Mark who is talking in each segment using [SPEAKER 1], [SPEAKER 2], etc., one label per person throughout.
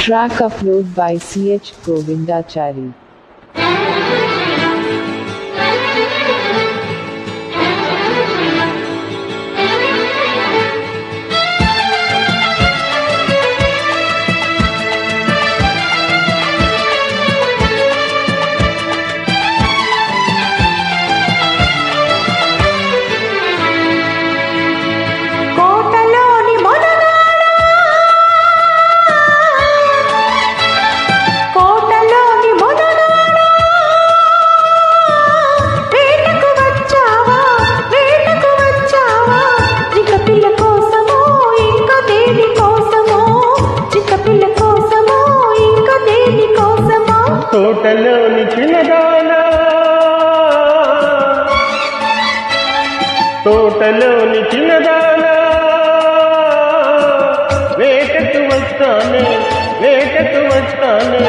[SPEAKER 1] Track upload by CH Govindachari.
[SPEAKER 2] తోటలోని చిన్నదానా తోటలోని చిన్నదానా వేటకు వస్తానే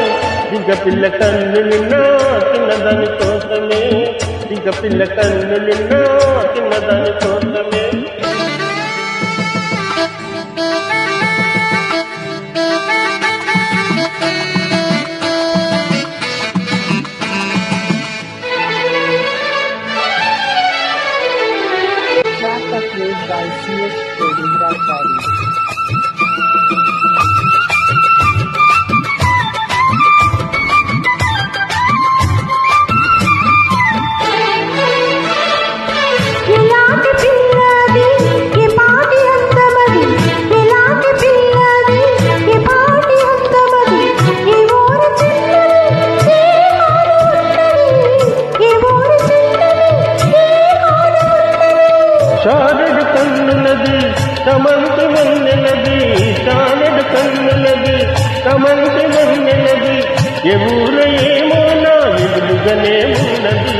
[SPEAKER 2] దిగ పిల్ల కన్ను నిన్నా చిన్నదాని కోసమే దిగ పిల్ల కన్ను నిన్నా చిన్నదాని కోసమే
[SPEAKER 1] Upload by CH Govindachari.
[SPEAKER 2] చారెడు కన్నులది తమంతి వన్నెలది చారెడు కన్నులది తమంతి వన్నెలది ఎవూర ఏమో నా ఎదురుగానే ఉన్నది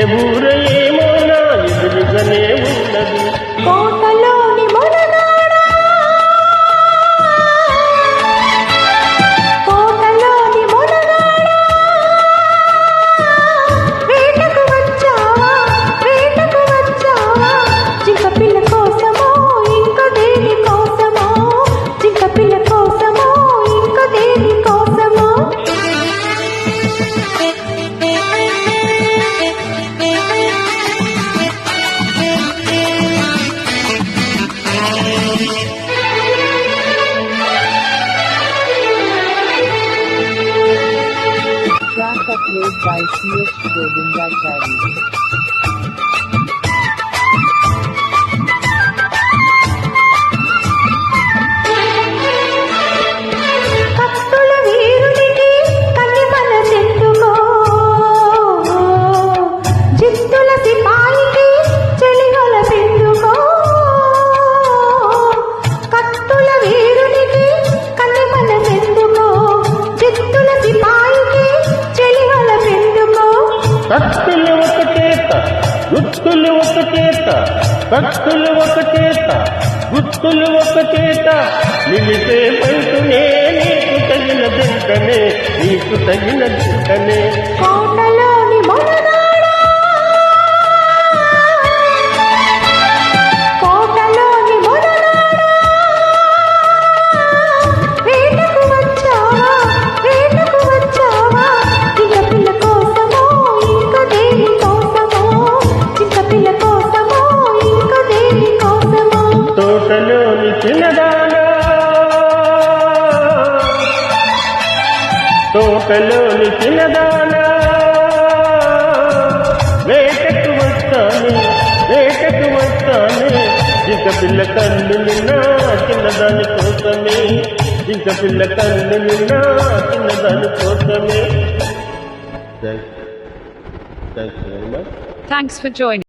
[SPEAKER 2] ఎవూర ఏమో నా ఎదురుగానే ఉన్నది
[SPEAKER 3] కోటలోని మొనగాడా కోటలోని మొనగాడా వేటకు వచ్చావా జింక పిల్ల కోసమో ఇంకా దేని కోసమో జింక పిల్ల కోసమో ఇంకా దేని కోసమో
[SPEAKER 1] Track upload by CH Govindachari.
[SPEAKER 2] కత్తులు ఒకటేత గుత్తులు ఒకటేత నిలిపే పైతునే నీకు తగిన దింకనే
[SPEAKER 3] కోటలోని మొనగాడా కోటలోని మొనగాడా వేటకు వచ్చావా జింక పిల్ల కోసమో ఇంకా దేని కోసమో జింక పిల్ల కోసమో ఇంకా దేని కోసమో
[SPEAKER 2] తోటలోని చిన్నదానా తోటలోని చిన్నదానా వేటకు వస్తానే జింక పిల్ల కన్ను నిన్నా చిన్నదాని కోసమే జింక పిల్ల కన్ను నిన్నా చిన్నదాని కోసమే. Thanks very much.
[SPEAKER 1] Thanks for joining.